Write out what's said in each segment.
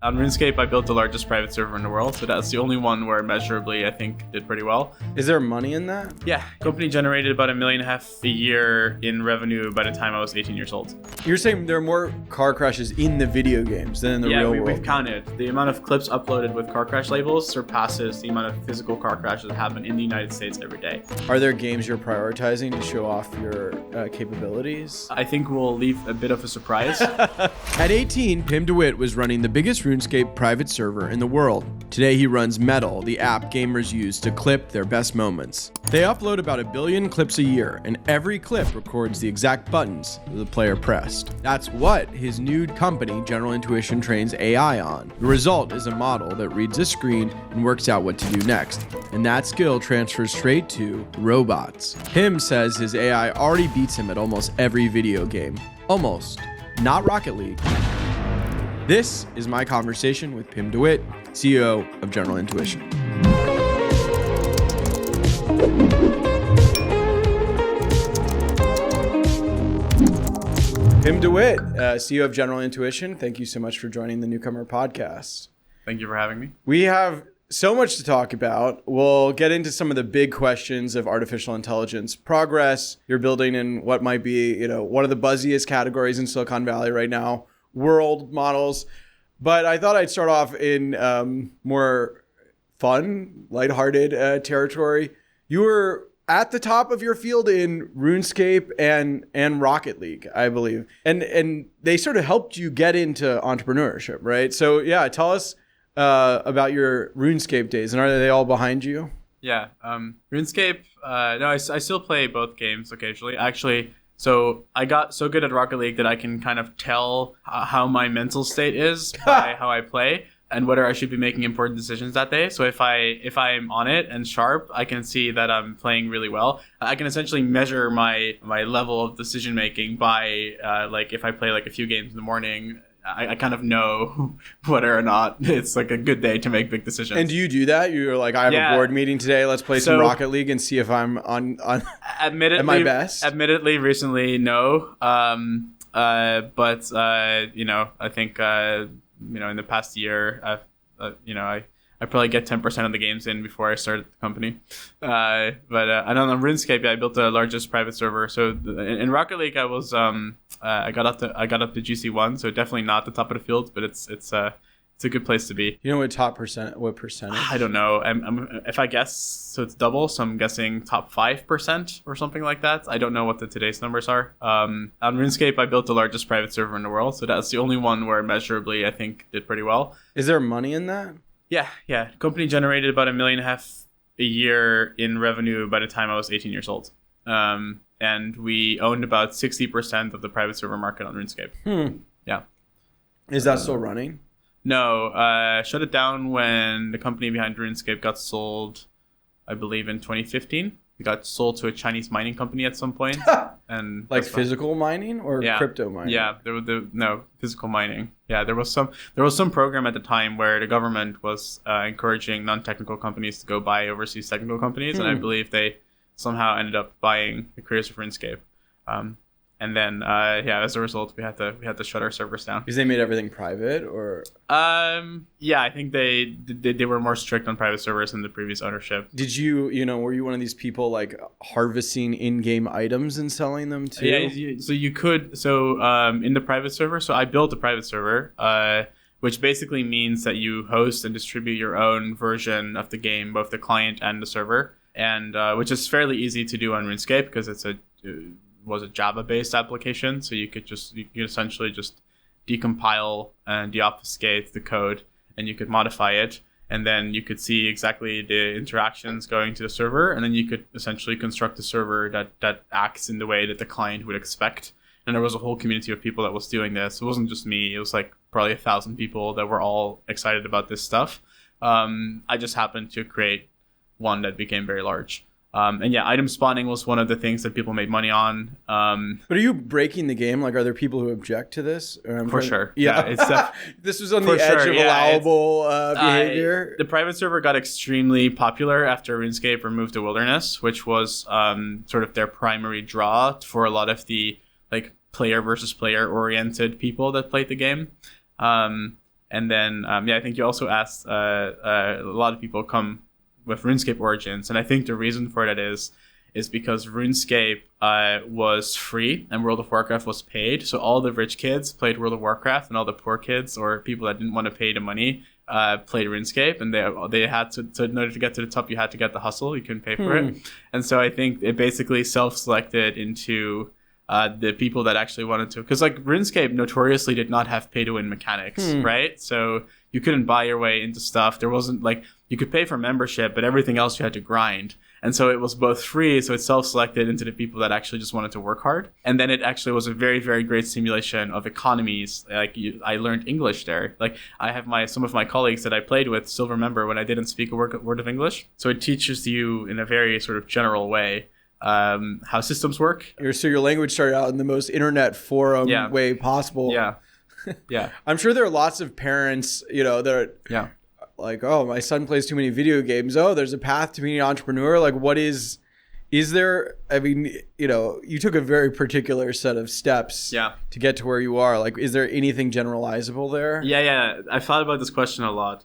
On RuneScape, I built the largest private server in the world, so that's the only one where measurably I think did pretty well. Is there money in that? Yeah, company generated about $1.5 million a year in revenue by the time I was 18 years old. You're saying there are more car crashes in the video games than in the real world? Yeah, we've counted. The amount of clips uploaded with car crash labels surpasses the amount of physical car crashes that happen in the United States every day. Are there games you're prioritizing to show off your capabilities? I think we'll leave a bit of a surprise. At 18, Pim de Witte was running the biggest RuneScape private server in the world. Today he runs Metal, the app gamers use to clip their best moments. They upload about 1 billion clips a year, and every clip records the exact buttons the player pressed. That's what his new company, General Intuition, trains AI on. The result is a model that reads a screen and works out what to do next. And that skill transfers straight to robots. Pim says his AI already beats him at almost every video game. Almost. Not Rocket League. This is my conversation with Pim de Witte, CEO of General Intuition. Pim de Witte, CEO of General Intuition, thank you so much for joining the Newcomer podcast. Thank you for having me. We have so much to talk about. We'll get into some of the big questions of artificial intelligence progress you're building in what might be, one of the buzziest categories in Silicon Valley right now, world models. But I thought I'd start off in more fun, lighthearted territory. You were at the top of your field in RuneScape and Rocket League, I believe. And they sort of helped you get into entrepreneurship, right? So yeah, tell us about your RuneScape days, and are they all behind you? Yeah, RuneScape, no, I still play both games occasionally. Actually, so I got so good at Rocket League that I can kind of tell how my mental state is by how I play and whether I should be making important decisions that day. So if I'm on it and sharp, I can see that I'm playing really well. I can essentially measure my level of decision making by if I play like a few games in the morning. I kind of know whether or not it's like a good day to make big decisions. And do you do that? You're like, I have a board meeting today. Let's play some Rocket League and see if I'm on at my best. Admittedly, recently, no. I think in the past year, I probably get 10% of the games in before I started the company. I don't know, RuneScape, I built the largest private server. So in Rocket League, I was I got up to GC1, so definitely not the top of the field, but it's a good place to be. You know what percentage? I don't know. If I guess, so it's double. So I'm guessing top 5% or something like that. I don't know what today's numbers are. On RuneScape, I built the largest private server in the world, so that's the only one where measurably I think did pretty well. Is there money in that? Yeah. Company generated about $1.5 million a year in revenue by the time I was 18 years old. And we owned about 60% of the private server market on RuneScape. Yeah. Is that still running? No, shut it down when the company behind RuneScape got sold, I believe in 2015. It got sold to a Chinese mining company at some point. And like physical mining or crypto mining? Yeah, no, physical mining. Yeah, there was some program at the time where the government was encouraging non-technical companies to go buy overseas technical companies, and I believe they somehow ended up buying the creators of RuneScape. And then, as a result, we had to shut our servers down because they made everything private, or I think they were more strict on private servers than the previous ownership. Did you were you one of these people like harvesting in-game items and selling them too? Yeah, so you could. So in the private server, so I built a private server, which basically means that you host and distribute your own version of the game, both the client and the server, and which is fairly easy to do on RuneScape because it's was a Java-based application, so you could essentially just decompile and deobfuscate the code, and you could modify it, and then you could see exactly the interactions going to the server, and then you could essentially construct a server that acts in the way that the client would expect. And there was a whole community of people that was doing this. It wasn't just me. It was like probably 1,000 people that were all excited about this stuff. I just happened to create one that became very large. Item spawning was one of the things that people made money on. But are you breaking the game? Like, are there people who object to this? For sure. Yeah. It's this was on the edge of allowable behavior. The private server got extremely popular after RuneScape removed the wilderness, which was sort of their primary draw for a lot of the like player versus player oriented people that played the game. And then, I think you also asked a lot of people come with RuneScape origins. And I think the reason for that is because RuneScape was free and World of Warcraft was paid. So all the rich kids played World of Warcraft, and all the poor kids or people that didn't want to pay the money played RuneScape. And they had to in order to get to the top, you had to get the hustle. You couldn't pay for it. And so I think it basically self-selected into the people that actually wanted to, because like RuneScape notoriously did not have pay-to-win mechanics, right? So you couldn't buy your way into stuff. There wasn't like, you could pay for membership, but everything else you had to grind. And so it was both free, so it self-selected into the people that actually just wanted to work hard. And then it actually was a very, very great simulation of economies. Like I learned English there. Like I have some of my colleagues that I played with still remember when I didn't speak a word of English. So it teaches you in a very sort of general way how systems work. So your language started out in the most internet forum way possible. Yeah. Yeah. I'm sure there are lots of parents, that are like, oh, my son plays too many video games. Oh, there's a path to being an entrepreneur. Like, what is there? I mean, you took a very particular set of steps to get to where you are. Like, is there anything generalizable there? Yeah. I've thought about this question a lot.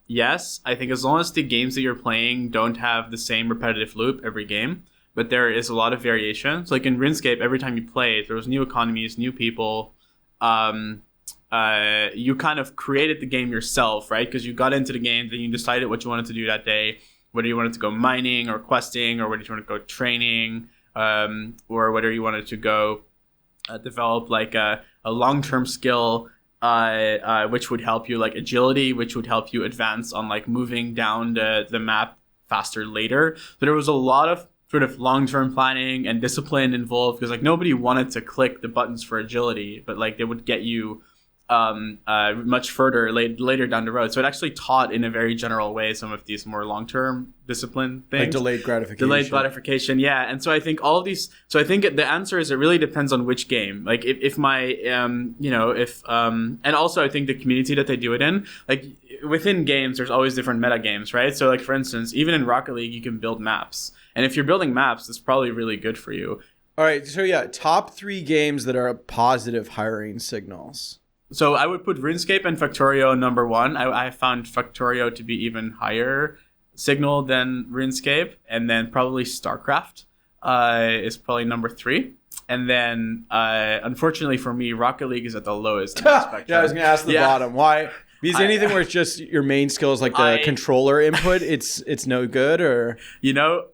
Yes, I think as long as the games that you're playing don't have the same repetitive loop every game, but there is a lot of variations. Like in RuneScape, every time you play it, there was new economies, new people. You kind of created the game yourself, right? Because you got into the game, then you decided what you wanted to do that day, whether you wanted to go mining or questing, or whether you wanted to go training, or whether you wanted to go develop like a long-term skill, which would help you, like agility, which would help you advance on like moving down the map faster later. So there was a lot of sort of long-term planning and discipline involved, because like nobody wanted to click the buttons for agility, but like they would get you much further later down the road. So it actually taught in a very general way some of these more long-term discipline things. Like delayed gratification. Yeah. And so I think all of these, so I think the answer is it really depends on which game. Like if my, and also I think the community that they do it in, like within games, there's always different meta games, right? So like for instance, even in Rocket League, you can build maps. And if you're building maps, it's probably really good for you. All right. So top 3 games that are positive hiring signals. So I would put RuneScape and Factorio number 1. I found Factorio to be even higher signal than RuneScape. And then probably StarCraft is probably number 3. And then, unfortunately for me, Rocket League is at the lowest end of the spectrum. Yeah, I was going to ask the bottom. Why? Because anything where it's just your main skill is like the controller input, it's no good, or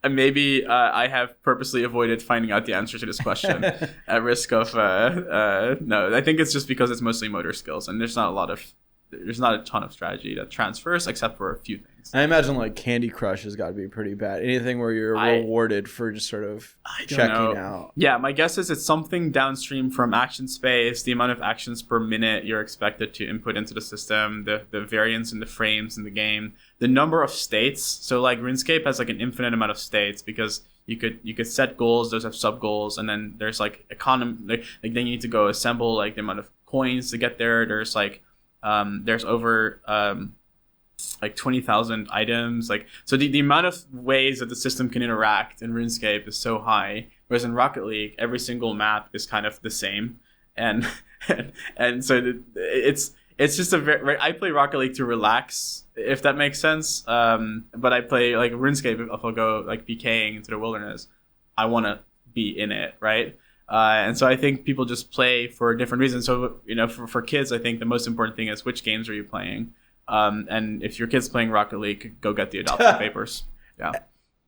maybe I have purposely avoided finding out the answer to this question at risk of no. I think it's just because it's mostly motor skills, and there's not a ton of strategy that transfers except for a few things. I imagine like Candy Crush has got to be pretty bad. Anything where you're rewarded for just sort of checking out. Yeah, my guess is it's something downstream from action space, the amount of actions per minute you're expected to input into the system, the variance in the frames in the game, the number of states. So like RuneScape has like an infinite amount of states because you could set goals, those have sub goals, and then there's like economy, like then you need to go assemble like the amount of coins to get there. There's like there's over like 20,000 items. Like so the amount of ways that the system can interact in RuneScape is so high, whereas in Rocket League every single map is kind of the same, and so it's just a very, I play Rocket League to relax, if that makes sense, but I play like RuneScape if I'll go like PKing into the wilderness, I want to be in it, right? And so I think people just play for different reasons. So, for kids, I think the most important thing is which games are you playing? And if your kid's playing Rocket League, go get the adoption papers. Yeah.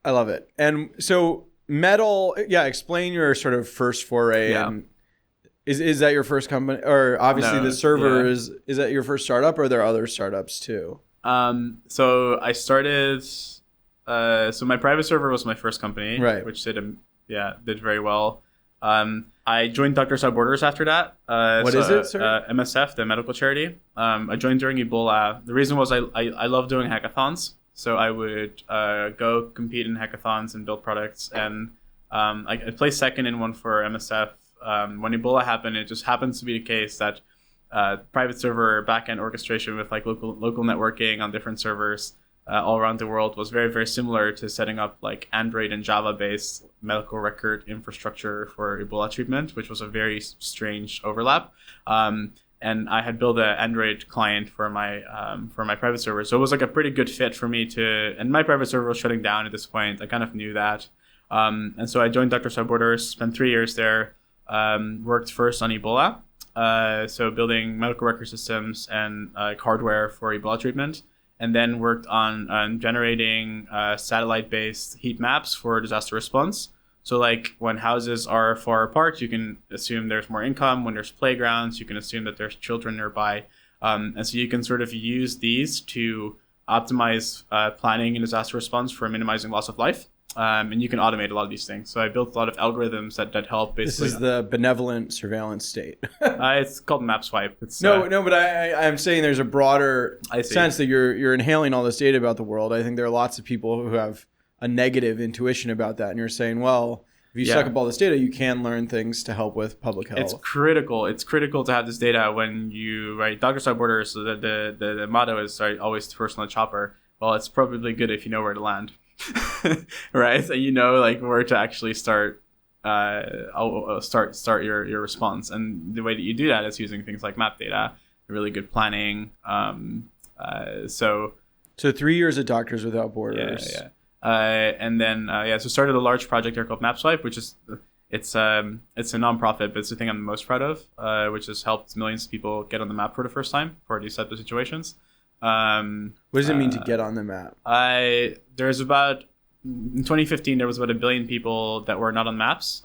I love it. And so Metal, explain your sort of first foray. Yeah. And is that your first company? Or obviously the server is that your first startup, or are there other startups too? So I started, so my private server was my first company, right, which did very well. I joined Doctors Without Borders after that. What is it, sir? MSF, the medical charity. I joined during Ebola. The reason was I love doing hackathons. So I would go compete in hackathons and build products. And I placed second in one for MSF. When Ebola happened, it just happens to be the case that private server backend orchestration with like local networking on different servers all around the world was very, very similar to setting up like Android and Java based medical record infrastructure for Ebola treatment, which was a very strange overlap. and I had built an Android client for my private server. So it was like a pretty good fit for me to. And my private server was shutting down at this point. I kind of knew that, and so I joined Doctors Without Borders. Spent 3 years there. Worked first on Ebola, so building medical record systems and hardware for Ebola treatment, and then worked on generating satellite-based heat maps for disaster response. So like when houses are far apart, you can assume there's more income. When there's playgrounds, you can assume that there's children nearby. And so you can sort of use these to optimize planning and disaster response for minimizing loss of life. And you can automate a lot of these things. So I built a lot of algorithms that help basically. This is the benevolent surveillance state. It's called MapSwipe. It's, no, but I'm saying there's a broader sense that you're inhaling all this data about the world. I think there are lots of people who have a negative intuition about that, and you're saying, well, if you suck up all this data, you can learn things to help with public health. It's critical. It's critical to have this data when you write Doctors Without Borders. So the motto is always first on the chopper. Well, it's probably good if you know where to land, right? So you know like where to actually start your response. And the way that you do that is using things like map data, really good planning. So 3 years at Doctors Without Borders. Yeah. And then so started a large project here called MapSwipe, which is it's a nonprofit, but it's the thing I'm the most proud of, which has helped millions of people get on the map for the first time for these types of situations. What does it mean to get on the map? There's about in 2015 there was about 1 billion people that were not on maps,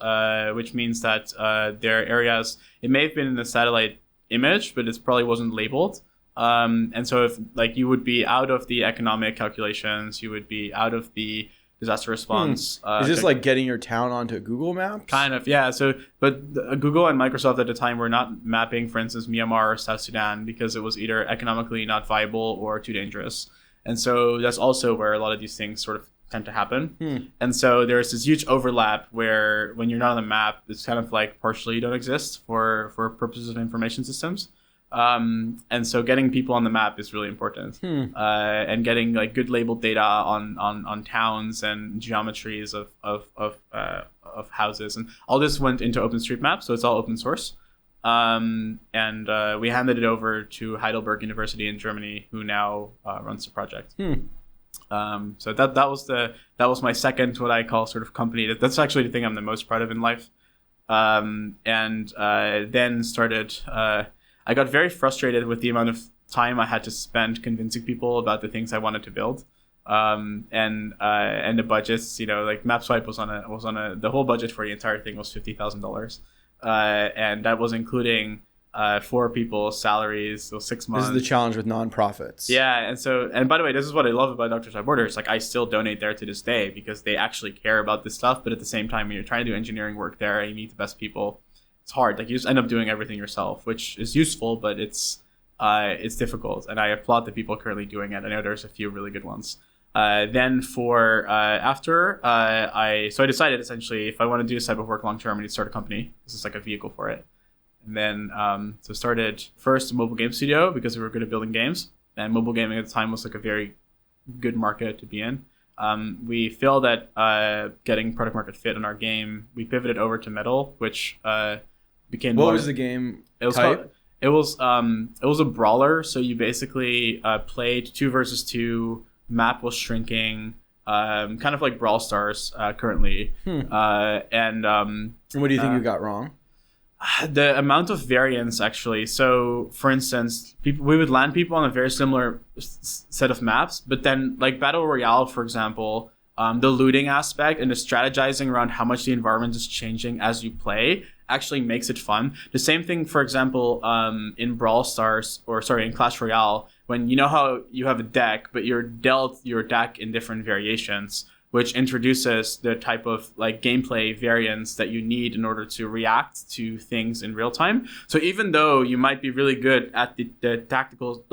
which means that their areas, it may have been in the satellite image, but it probably wasn't labeled. And so if like you would be out of the economic calculations, you would be out of the disaster response. Is this like getting your town onto Google Maps? Kind of, yeah. So, but Google and Microsoft at the time were not mapping, for instance, Myanmar or South Sudan because it was either economically not viable or too dangerous. And so that's also where a lot of these things sort of tend to happen. And so there's this huge overlap where when you're not on the map, it's kind of like partially you don't exist for purposes of information systems. And so getting people on the map is really important, and getting like good labeled data on towns and geometries of houses, and all this went into OpenStreetMap, so it's all open source. And we handed it over to Heidelberg University in Germany, who now runs the project. So that was my second, what I call sort of company. That's actually the thing I'm the most proud of in life. And then started. I got very frustrated with the amount of time I had to spend convincing people about the things I wanted to build, and the budgets. You know, like MapSwipe was on a the whole budget for the entire thing was $50,000, and that was including 4 people's salaries, so 6 months. This is the challenge with nonprofits. Yeah, and by the way, this is what I love about Doctors Without Borders. Like I still donate there to this day because they actually care about this stuff. But at the same time, when you're trying to do engineering work there, and you meet the best people. It's hard. Like you just end up doing everything yourself, which is useful, but it's difficult. And I applaud the people currently doing it. I know there's a few really good ones. Then I decided essentially if I want to do this type of work long term, I need to start a company. This is like a vehicle for it. And then so started first a mobile game studio because we were good at building games, and mobile gaming at the time was like a very good market to be in. We failed at getting product market fit in our game. We pivoted over to Metal, which became. What was the game type? It was a brawler. So you basically played 2 versus 2. Map was shrinking, kind of like Brawl Stars currently. And what do you think you got wrong? The amount of variance, actually. So, for instance, we would land people on a very similar set of maps, but then, like Battle Royale, for example, the looting aspect and the strategizing around how much the environment is changing as you play actually makes it fun. The same thing, for example, in Brawl Stars, in Clash Royale, when you know how you have a deck, but you're dealt your deck in different variations, which introduces the type of like gameplay variance that you need in order to react to things in real time. So even though you might be really good at the tactical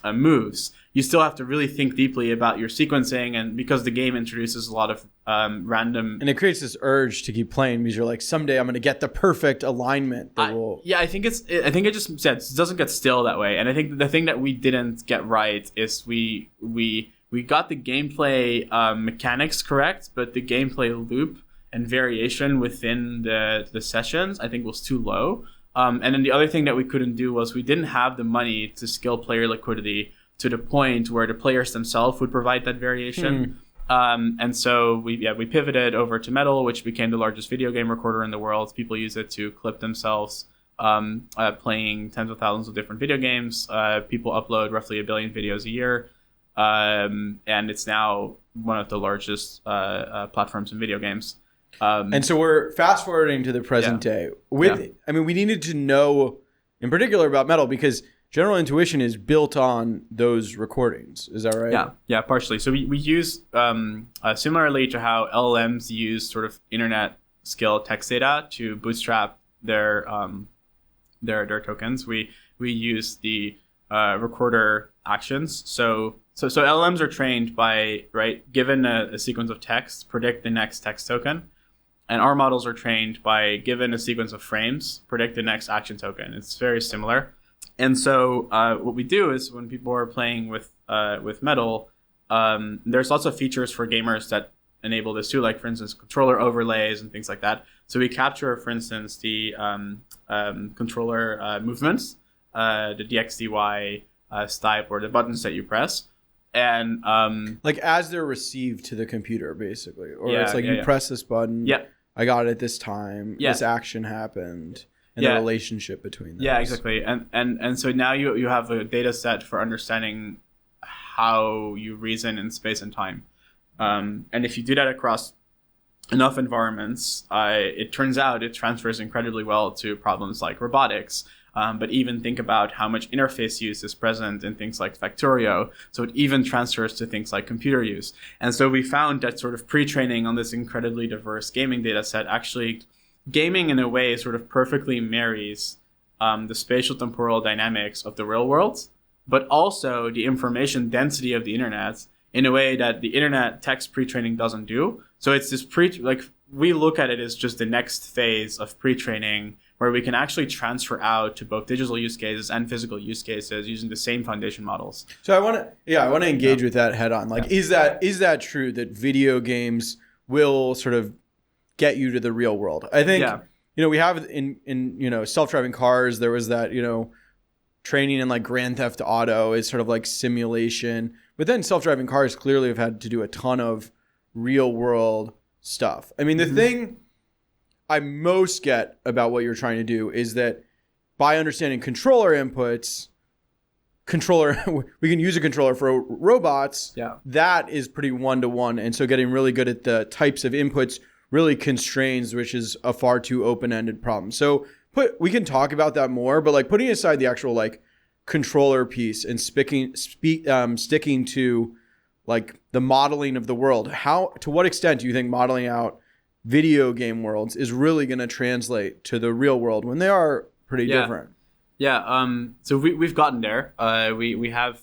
moves, you still have to really think deeply about your sequencing, and because the game introduces a lot of random. And it creates this urge to keep playing because you're like, someday I'm going to get the perfect alignment. I think it just doesn't get stale that way. And I think the thing that we didn't get right is we got the gameplay mechanics correct, but the gameplay loop and variation within the sessions I think was too low. And then the other thing that we couldn't do was we didn't have the money to scale player liquidity to the point where the players themselves would provide that variation. And so we pivoted over to Metal, which became the largest video game recorder in the world. People use it to clip themselves playing tens of thousands of different video games. People upload roughly 1 billion videos a year. And it's now one of the largest platforms in video games. And so we're fast forwarding to the present day. I mean, we needed to know in particular about Metal because General Intuition is built on those recordings. Is that right? Yeah, partially. So we use similarly to how LLMs use sort of internet scale text data to bootstrap their tokens. We use the recorder actions. So LLMs are trained by, given a sequence of text, predict the next text token. And our models are trained by, given a sequence of frames, predict the next action token. It's very similar. And so what we do is when people are playing with Metal, there's lots of features for gamers that enable this too, like, for instance, controller overlays and things like that. So we capture, for instance, the controller movements, the DXDY, stipe, or the buttons that you press. And like as they're received to the computer, basically. Or it's like you press this button, I got it at this time, this action happened. And the relationship between them. Yeah, exactly. And so now you have a data set for understanding how you reason in space and time. And if you do that across enough environments, it turns out it transfers incredibly well to problems like robotics. But even think about how much interface use is present in things like Factorio. So it even transfers to things like computer use. And so we found that sort of pre-training on this incredibly diverse gaming data set actually gaming in a way sort of perfectly marries the spatial temporal dynamics of the real world, but also the information density of the internet in a way that the internet text pre-training doesn't do. So it's this we look at it as just the next phase of pre-training where we can actually transfer out to both digital use cases and physical use cases using the same foundation models. So I want to engage with that head on. Is that true that video games will sort of get you to the real world? I think, we have in self-driving cars, there was that, training in like Grand Theft Auto is sort of like simulation, but then self-driving cars clearly have had to do a ton of real world stuff. I mean, the thing I most get about what you're trying to do is that by understanding controller inputs, we can use a controller for robots. That is pretty one-to-one. And so getting really good at the types of inputs really constrains, which is a far too open-ended problem. So we can talk about that more, but like putting aside the actual like controller piece and sticking to like the modeling of the world, to what extent do you think modeling out video game worlds is really going to translate to the real world when they are pretty different? So we've gotten there. We have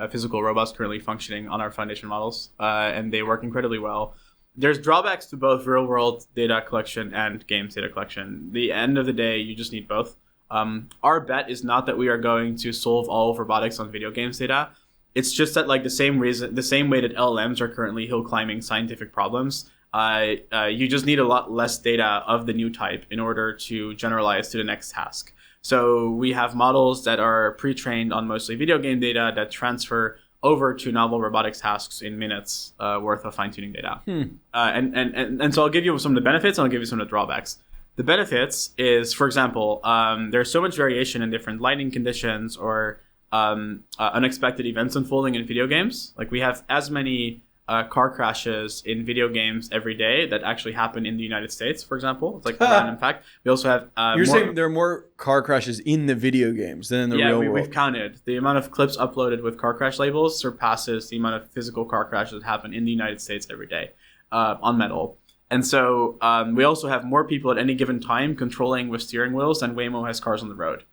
physical robots currently functioning on our foundation models, and they work incredibly well. There's drawbacks to both real world data collection and games data collection. The end of the day, you just need both. Our bet is not that we are going to solve all of robotics on video games data. It's just that, like, the same way that LLMs are currently hill climbing scientific problems, you just need a lot less data of the new type in order to generalize to the next task. So we have models that are pre-trained on mostly video game data that transfer over to novel robotics tasks in minutes worth of fine-tuning data. And so I'll give you some of the benefits and I'll give you some of the drawbacks. The benefits is, for example, there's so much variation in different lighting conditions or unexpected events unfolding in video games. Like we have as many car crashes in video games every day that actually happen in the United States, for example. It's like a random fact. We also have You're saying there are more car crashes in the video games than in the real world? We've counted. The amount of clips uploaded with car crash labels surpasses the amount of physical car crashes that happen in the United States every day on Metal. And so we also have more people at any given time controlling with steering wheels than Waymo has cars on the road.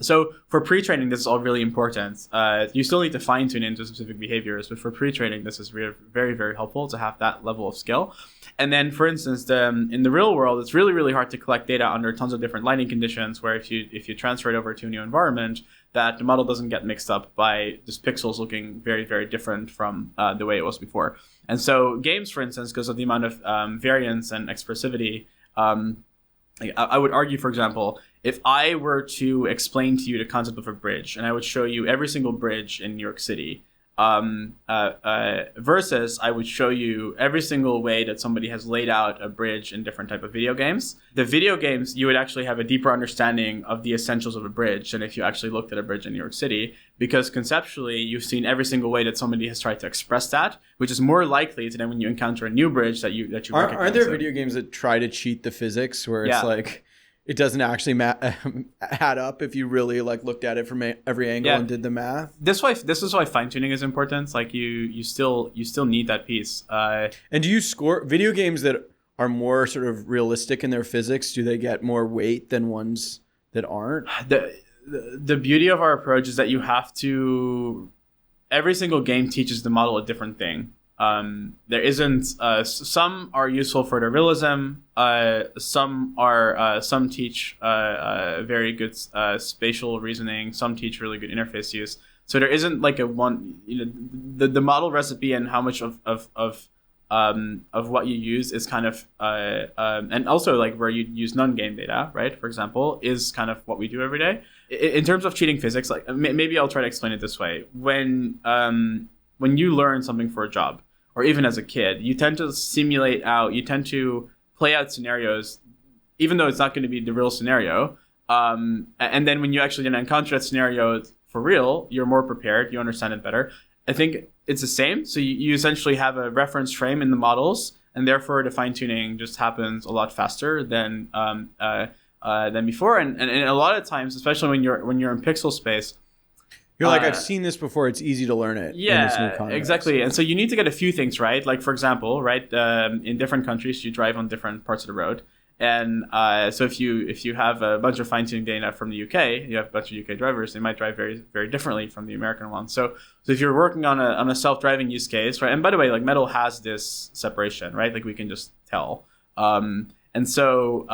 So for pre-training, this is all really important. You still need to fine-tune into specific behaviors, but for pre-training, this is very, very helpful to have that level of skill. And then, for instance, in the real world, it's really, really hard to collect data under tons of different lighting conditions, where if you transfer it over to a new environment, that the model doesn't get mixed up by just pixels looking very, very different from the way it was before. And so games, for instance, because of the amount of variance and expressivity, Like, I would argue, for example, if I were to explain to you the concept of a bridge, and I would show you every single bridge in New York City, versus I would show you every single way that somebody has laid out a bridge in different type of video games. The video games, you would actually have a deeper understanding of the essentials of a bridge than if you actually looked at a bridge in New York City, because conceptually you've seen every single way that somebody has tried to express that, which is more likely to then when you encounter a new bridge that you recognize. Aren't there video games that try to cheat the physics where it's like it doesn't actually add up if you really like looked at it from every angle and did the math? This is why fine tuning is important. Like you still need that piece. And do you score video games that are more sort of realistic in their physics? Do they get more weight than ones that aren't? The beauty of our approach is that you have to. Every single game teaches the model a different thing. There isn't. Some are useful for the realism. Some teach very good spatial reasoning. Some teach really good interface use. So there isn't like a one. The model recipe and how much of what you use is kind of and also like where you use non-game data, right? For example, is kind of what we do every day. In terms of cheating physics, like maybe I'll try to explain it this way. When you learn something for a job, or even as a kid, you tend to you tend to play out scenarios, even though it's not going to be the real scenario. And then when you actually then encounter that scenario for real, you're more prepared, you understand it better. I think it's the same. So you essentially have a reference frame in the models, and therefore the fine tuning just happens a lot faster than before. And a lot of times, especially when you're in pixel space, you're like, I've seen this before. It's easy to learn it. Yeah, in this new context. Exactly. And so you need to get a few things right. Like, for example, right, in different countries, you drive on different parts of the road. And so if you have a bunch of fine-tuning data from the UK, you have a bunch of UK drivers, they might drive very, very differently from the American ones. So if you're working on a self-driving use case, right? And by the way, like Metal has this separation, right? Like we can just tell. And so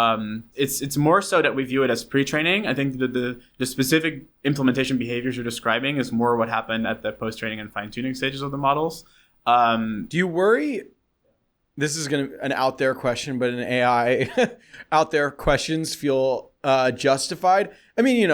it's more so that we view it as pre-training. I think the specific implementation behaviors you're describing is more what happened at the post-training and fine-tuning stages of the models. Do you worry? This is an out there question, but an AI out there questions feel justified. I mean,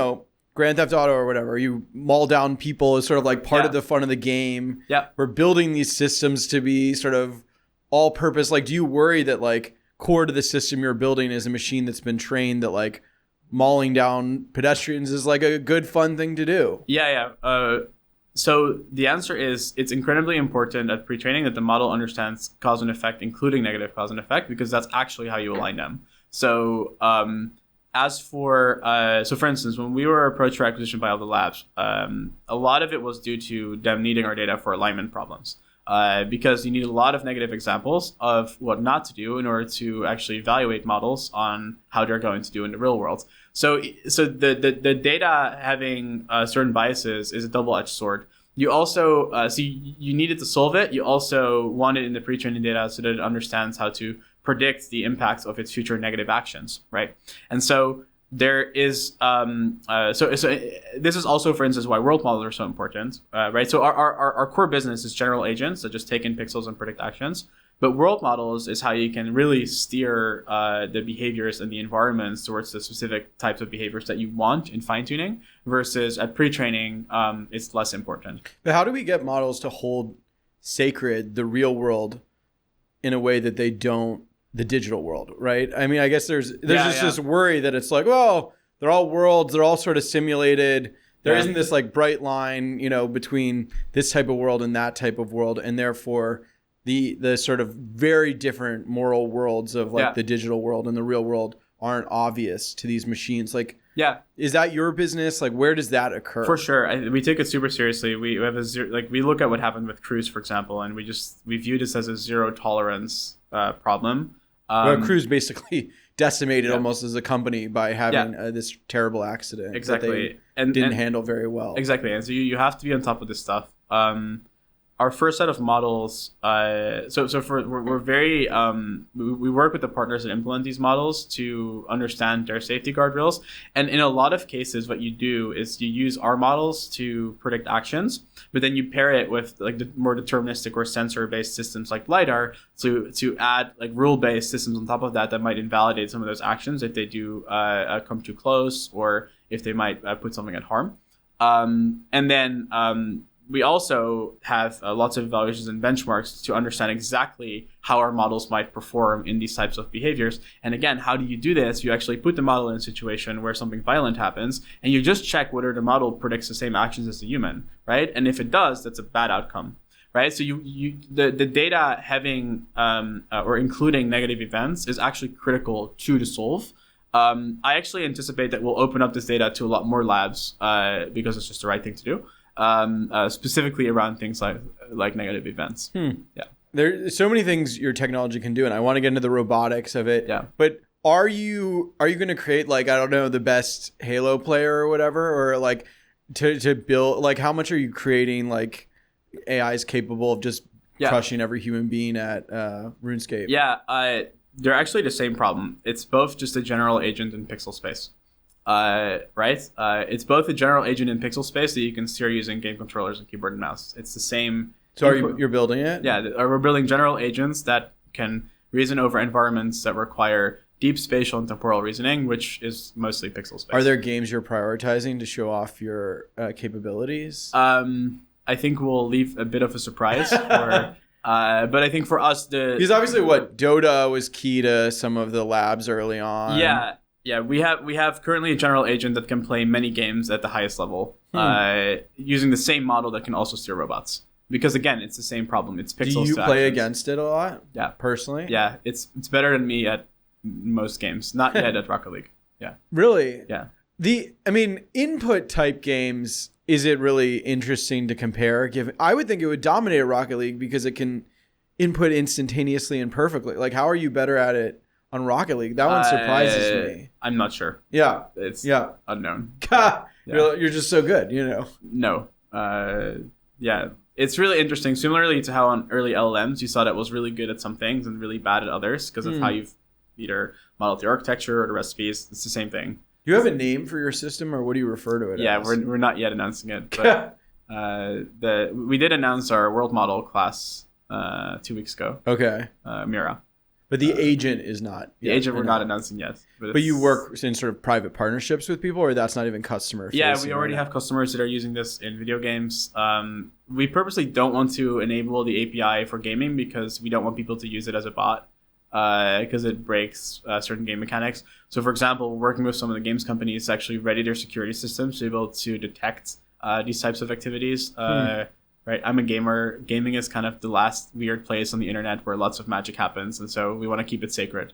Grand Theft Auto or whatever, you maul down people is sort of like part of the fun of the game. Yeah. We're building these systems to be sort of all purpose. Like, do you worry that like core to the system you're building is a machine that's been trained that like mauling down pedestrians is like a good fun thing to do? Yeah. So the answer is it's incredibly important at pre-training that the model understands cause and effect, including negative cause and effect, because that's actually how you align them. So for instance, when we were approached for acquisition by all the labs, a lot of it was due to them needing our data for alignment problems. Because you need a lot of negative examples of what not to do in order to actually evaluate models on how they're going to do in the real world. So the data having certain biases is a double-edged sword. You also you needed to solve it. You also want it in the pre-training data so that it understands how to predict the impacts of its future negative actions, right? And so there is so this is also, for instance, why world models are so important, right? So our core business is general agents that just take in pixels and predict actions. But world models is how you can really steer the behaviors and the environments towards the specific types of behaviors that you want in fine-tuning, versus at pre-training, it's less important. But how do we get models to hold sacred the real world in a way that they don't the digital world, right? I mean, I guess there's this worry that it's like, well, they're all worlds, they're all sort of simulated. There isn't this like bright line, between this type of world and that type of world, and therefore the sort of very different moral worlds of like the digital world and the real world aren't obvious to these machines. Like, is that your business? Like, where does that occur? For sure, we take it super seriously. We have we look at what happened with Cruise, for example, and we view this as a zero tolerance problem. Cruise basically decimated almost as a company by having this terrible accident. Exactly, that they didn't handle very well. Exactly, and so you have to be on top of this stuff. our first set of models, we're very we work with the partners that implement these models to understand their safety guardrails. And in a lot of cases, what you do is you use our models to predict actions, but then you pair it with like the more deterministic or sensor-based systems like LiDAR to add like rule-based systems on top of that might invalidate some of those actions if they do come too close or if they might put something at harm. And then we also have lots of evaluations and benchmarks to understand exactly how our models might perform in these types of behaviors. And again, how do you do this? You actually put the model in a situation where something violent happens, and you just check whether the model predicts the same actions as the human, right? And if it does, that's a bad outcome, right? So the data having or including negative events is actually critical to solve. I actually anticipate that we'll open up this data to a lot more labs because it's just the right thing to do. Specifically around things like negative events. Yeah. There's so many things your technology can do, and I want to get into the robotics of it. Yeah. But are you going to create, like, I don't know, the best Halo player or whatever, or like to build, like, how much are you creating like AI is capable of just crushing every human being at RuneScape? Yeah. They're actually the same problem. It's both just a general agent in pixel space. Right? It's both a general agent in pixel space that you can steer using game controllers and keyboard and mouse. It's the same. So you're building it? Yeah, we're building general agents that can reason over environments that require deep spatial and temporal reasoning, which is mostly pixel space. Are there games you're prioritizing to show off your capabilities? I think we'll leave a bit of a surprise for... but I think for us, because obviously Dota was key to some of the labs early on. Yeah, we have currently a general agent that can play many games at the highest level, using the same model that can also steer robots. Because again, it's the same problem. It's pixels. Do you play against it a lot? Yeah, personally. Yeah, it's better than me at most games. Not yet at Rocket League. Yeah. Really? Yeah. Input type games. Is it really interesting to compare? I would think it would dominate Rocket League because it can input instantaneously and perfectly. Like, how are you better at it on Rocket League? That one surprises me. I'm not sure. Yeah. It's unknown. You're just so good, you know. No. Yeah. It's really interesting. Similarly to how on early LLMs, you saw that was really good at some things and really bad at others because of how you've either modeled the architecture or the recipes. It's the same thing. Do you have a name for your system, or what do you refer to it as? Yeah, we're not yet announcing it. But we did announce our world model class 2 weeks ago. Okay. Mira. But the agent is not. The agent we're not announcing yet. But you work in sort of private partnerships with people, or that's not even customer facing? Yeah, we already have customers that are using this in video games. We purposely don't want to enable the API for gaming because we don't want people to use it as a bot because it breaks certain game mechanics. So, for example, working with some of the games companies to actually ready their security systems to be able to detect these types of activities. Right, I'm a gamer. Gaming is kind of the last weird place on the internet where lots of magic happens, and so we want to keep it sacred.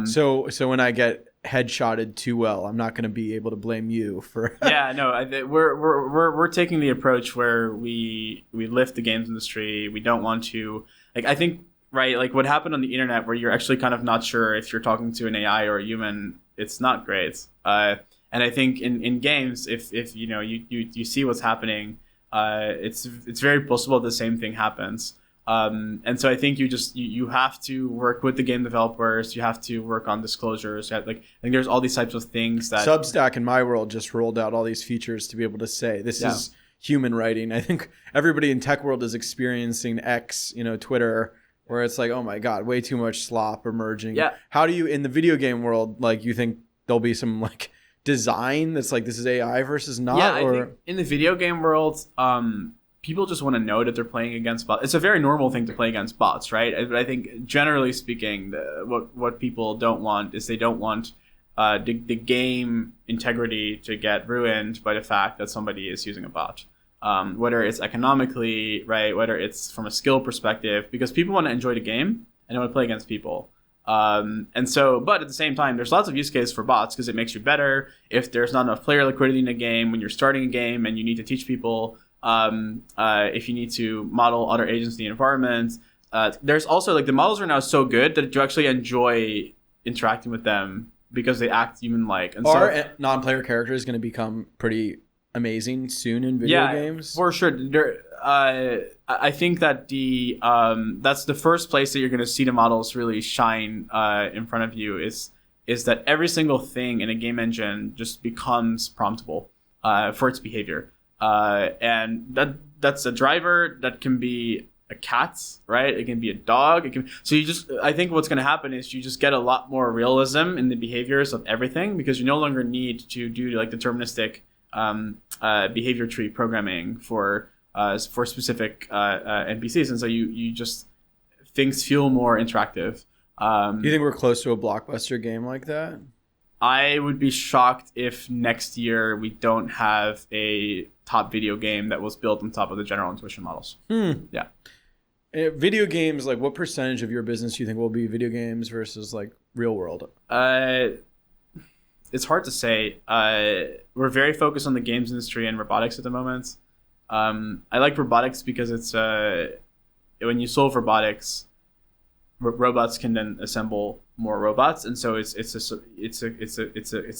So when I get headshotted too well, I'm not going to be able to blame you for. Yeah, no, we're taking the approach where we lift the games industry. We don't want to I think like what happened on the internet where you're actually kind of not sure if you're talking to an AI or a human. It's not great. And I think in games, if you see what's happening. It's very possible the same thing happens. And so I think you have to work with the game developers. You have to work on disclosures. I think there's all these types of things that Substack in my world just rolled out all these features to be able to say this is human writing. I think everybody in tech world is experiencing X, Twitter, where it's like, oh my God, way too much slop emerging. Yeah. How do you, in the video game world, like, you think there'll be some like design that's like this is AI versus not? Yeah, I think in the video game world, people just want to know that they're playing against bots. It's a very normal thing to play against bots, right? But I think generally speaking, what people don't want is they don't want the game integrity to get ruined by the fact that somebody is using a bot. Whether it's economically, right, whether it's from a skill perspective, because people want to enjoy the game and they want to play against people. But at the same time, there's lots of use cases for bots because it makes you better. If there's not enough player liquidity in a game when you're starting a game and you need to teach people, if you need to model other agents in the environment, there's also like the models are now so good that you actually enjoy interacting with them because they act human-like. And non-player characters going to become pretty amazing soon in video games? For sure. I think that that's the first place that you're going to see the models really shine in front of you is that every single thing in a game engine just becomes promptable for its behavior, and that's a driver that can be a cat, right? It can be a dog. I think what's going to happen is you just get a lot more realism in the behaviors of everything, because you no longer need to do like deterministic behavior tree programming for specific NPCs, and so you just things feel more interactive. Do you think we're close to a blockbuster game like that? I would be shocked if next year we don't have a top video game that was built on top of the general intuition models. Yeah. Video games, like what percentage of your business do you think will be video games versus like real world? It's hard to say. We're very focused on the games industry and robotics at the moment. I like robotics because it's when you solve robotics, robots can then assemble more robots, and so it's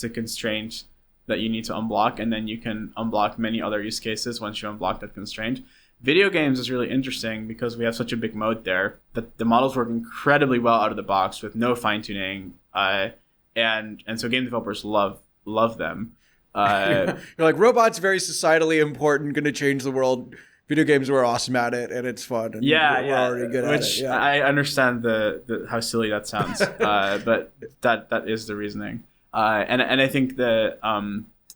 a constraint that you need to unblock, and then you can unblock many other use cases once you unblock that constraint. Video games is really interesting because we have such a big moat there that the models work incredibly well out of the box with no fine tuning, and so game developers love them. You're like, robots very societally important, going to change the world. Video games were awesome at it, and it's fun. And we're already good at it. Yeah. I understand the how silly that sounds, but that is the reasoning. And I think that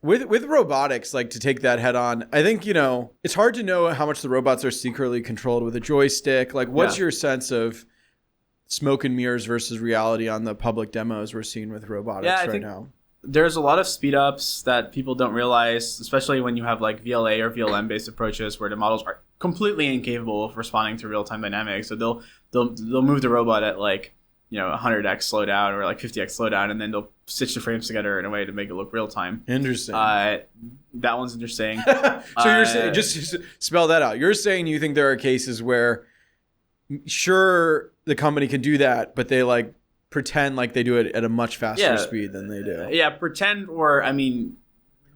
with robotics, like to take that head on, I think it's hard to know how much the robots are secretly controlled with a joystick. Like, what's your sense of smoke and mirrors versus reality on the public demos we're seeing with robotics right now? There's a lot of speed ups that people don't realize, especially when you have like VLA or VLM based approaches where the models are completely incapable of responding to real time dynamics. So they'll move the robot at like 100x slowdown or like 50x slowdown, and then they'll stitch the frames together in a way to make it look real time. Interesting. That one's interesting. So you're saying, just spell that out. You're saying you think there are cases where sure the company can do that, but they like pretend like they do it at a much faster speed than they do. Yeah, pretend, or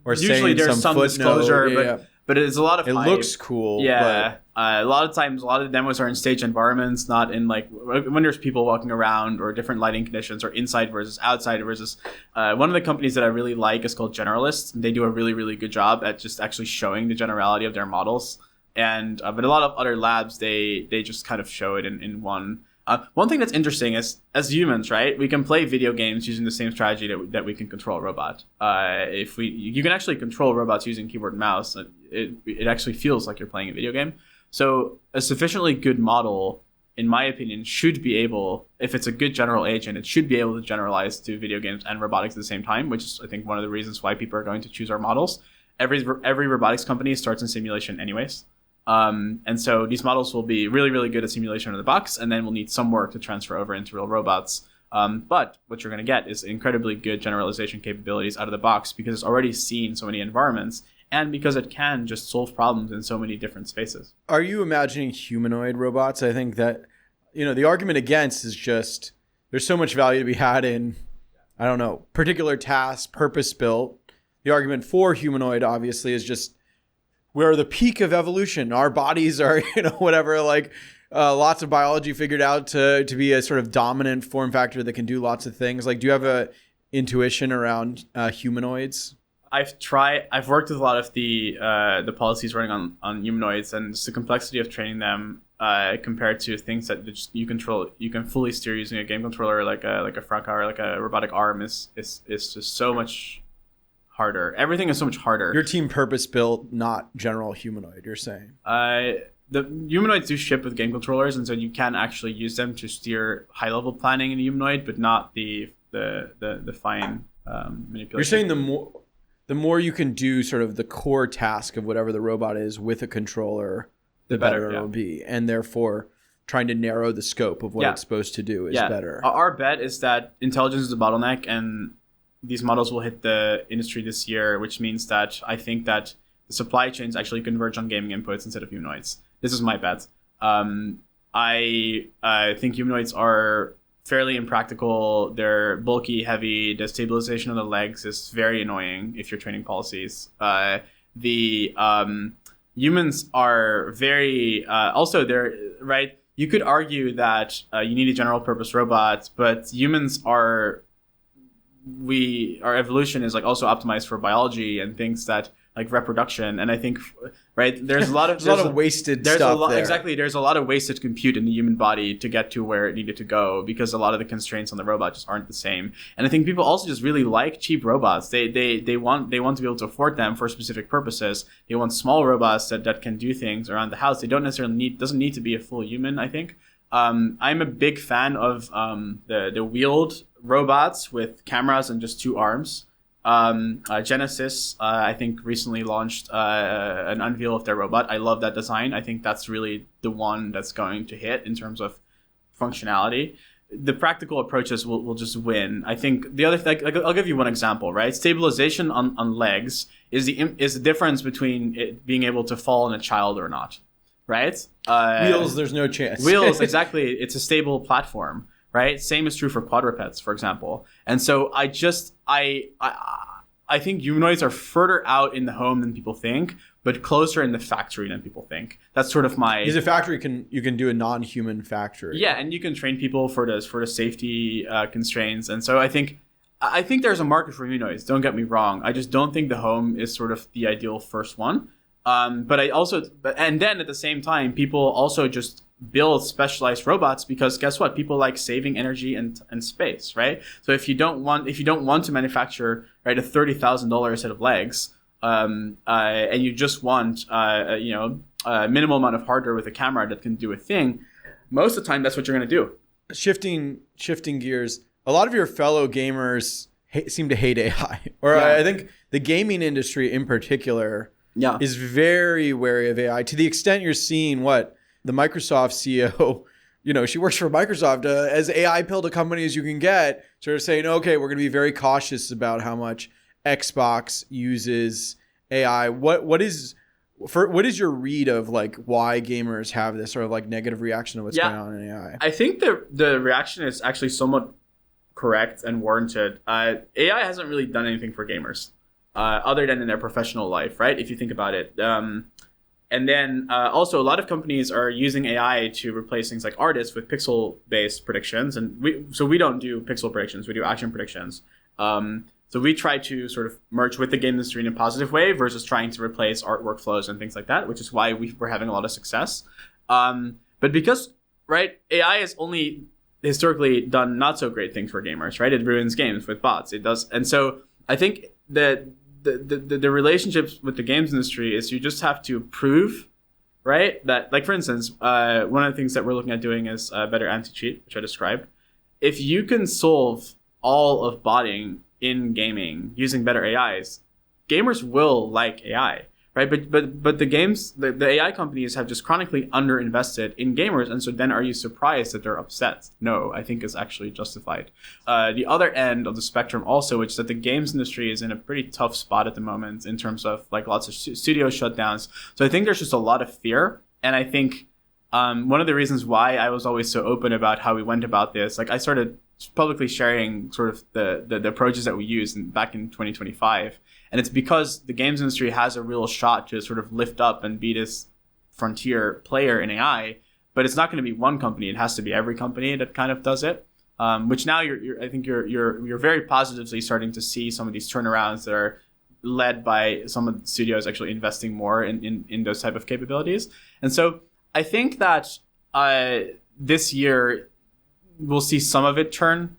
usually there's some disclosure, but it's a lot of hype. Looks cool. Yeah, a lot of times, a lot of the demos are in stage environments, not in like when there's people walking around or different lighting conditions, or inside versus outside versus. One of the companies that I really like is called Generalist. They do a really, really good job at just actually showing the generality of their models. And but a lot of other labs, they just kind of show it in one. One thing that's interesting is, as humans, right, we can play video games using the same strategy that we can control a robot. You can actually control robots using keyboard and mouse. It actually feels like you're playing a video game. So a sufficiently good model, in my opinion, should be able, if it's a good general agent, it should be able to generalize to video games and robotics at the same time, which is, I think, one of the reasons why people are going to choose our models. Every robotics company starts in simulation anyways. And so these models will be really, really good at simulation out of the box, and then we'll need some work to transfer over into real robots. But what you're going to get is incredibly good generalization capabilities out of the box, because it's already seen so many environments, and because it can just solve problems in so many different spaces. Are you imagining humanoid robots? I think that, the argument against is just there's so much value to be had in, I don't know, particular tasks, purpose-built. The argument for humanoid, obviously, is just we're the peak of evolution. Our bodies are, whatever, like lots of biology figured out to be a sort of dominant form factor that can do lots of things. Like, do you have a intuition around humanoids? I've worked with a lot of the policies running on humanoids, and just the complexity of training them compared to things that you can fully steer using a game controller like a Franca or like a robotic arm is just so much harder. Everything is so much harder. Your team purpose-built, not general humanoid, you're saying? The humanoids do ship with game controllers, and so you can actually use them to steer high-level planning in the humanoid, but not the fine manipulation. You're saying the more you can do sort of the core task of whatever the robot is with a controller, the better it will be. And therefore, trying to narrow the scope of what it's supposed to do is better. Our bet is that intelligence is a bottleneck, and these models will hit the industry this year, which means that I think that the supply chains actually converge on gaming inputs instead of humanoids. This is my bet. I think humanoids are fairly impractical. They're bulky, heavy. The stabilization of the legs is very annoying if you're training policies. The humans are very also they're right. You could argue that you need a general purpose robot, but humans are our evolution is like also optimized for biology and things that like reproduction. And I think right there's a lot of wasted stuff there. Exactly, there's a lot of wasted compute in the human body to get to where it needed to go because a lot of the constraints on the robot just aren't the same. And I think people also just really like cheap robots. They want to be able to afford them for specific purposes. They want small robots that can do things around the house. They don't necessarily doesn't need to be a full human, I think. I'm a big fan of the wheeled robots with cameras and just two arms. Genesis, I think, recently launched an unveil of their robot. I love that design. I think that's really the one that's going to hit in terms of functionality. The practical approaches will just win. I think the other thing, like, I'll give you one example, right? Stabilization on legs is the difference between it being able to fall on a child or not, right? Wheels, there's no chance. Wheels, exactly. It's a stable platform. Right. Same is true for quadrupeds, for example. And so I think humanoids are further out in the home than people think, but closer in the factory than people think. That's sort of my. Because a factory you can do a non-human factory. Yeah, and you can train people for the safety constraints. And so I think there's a market for humanoids. Don't get me wrong. I just don't think the home is sort of the ideal first one. But then at the same time, people also just build specialized robots because guess what? People like saving energy and space, right? So if you don't want to manufacture right a $30,000 set of legs, and you just want a minimal amount of hardware with a camera that can do a thing, most of the time that's what you're going to do. Shifting gears, a lot of your fellow gamers seem to hate AI, or I think the gaming industry in particular is very wary of AI to the extent you're seeing what the Microsoft CEO, she works for Microsoft as AI pilled a company as you can get, sort of saying, okay, we're going to be very cautious about how much Xbox uses AI. What is your read of like why gamers have this sort of like negative reaction to what's going on in AI? I think the reaction is actually somewhat correct and warranted. AI hasn't really done anything for gamers other than in their professional life, right? If you think about it. And then also a lot of companies are using AI to replace things like artists with pixel-based predictions. And we don't do pixel predictions, we do action predictions. So we try to sort of merge with the game industry in a positive way versus trying to replace art workflows and things like that, which is why we're having a lot of success. But because, right, AI has only historically done not so great things for gamers, right? It ruins games with bots. It does. And so I think that the relationships with the games industry is you just have to prove, right, that, like, for instance, one of the things that we're looking at doing is better anti-cheat, which I described. If you can solve all of botting in gaming using better AIs, gamers will like AI, right? But the AI companies have just chronically underinvested in gamers, and so then are you surprised that they're upset? No, I think it's actually justified. The other end of the spectrum also, which is that the games industry is in a pretty tough spot at the moment in terms of like lots of studio shutdowns. So I think there's just a lot of fear, and I think one of the reasons why I was always so open about how we went about this, like I started publicly sharing sort of the approaches that we used back in 2025. And it's because the games industry has a real shot to sort of lift up and be this frontier player in AI, but it's not going to be one company. It has to be every company that kind of does it. Which now I think you're very positively starting to see some of these turnarounds that are led by some of the studios actually investing more in those type of capabilities. And so I think that this year we'll see some of it turn.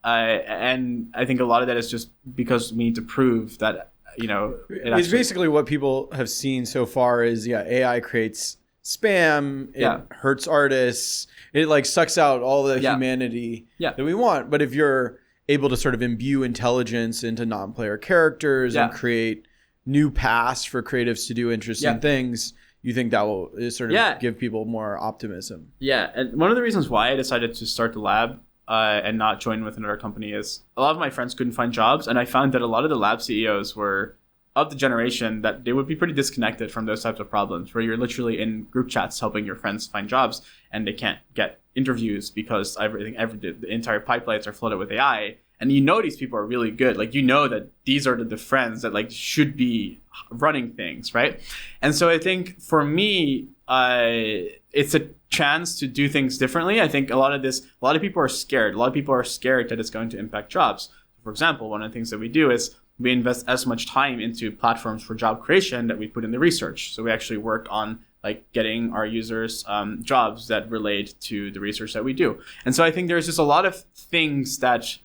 And I think a lot of that is just because we need to prove that, it's basically what people have seen so far is, AI creates spam. It hurts artists. It like sucks out all the humanity that we want. But if you're able to sort of imbue intelligence into non-player characters and create new paths for creatives to do interesting things, you think that will sort of give people more optimism. Yeah. And one of the reasons why I decided to start the lab and not join with another company is a lot of my friends couldn't find jobs. And I found that a lot of the lab CEOs were of the generation that they would be pretty disconnected from those types of problems, where you're literally in group chats helping your friends find jobs and they can't get interviews because the entire pipelines are flooded with AI. and these people are really good. Like, that these are the friends that like should be running things, right? And so I think for me, it's a chance to do things differently. I think a lot of people are scared. A lot of people are scared that it's going to impact jobs. For example, one of the things that we do is we invest as much time into platforms for job creation that we put in the research. So we actually work on like getting our users jobs that relate to the research that we do. And so I think there's just a lot of things that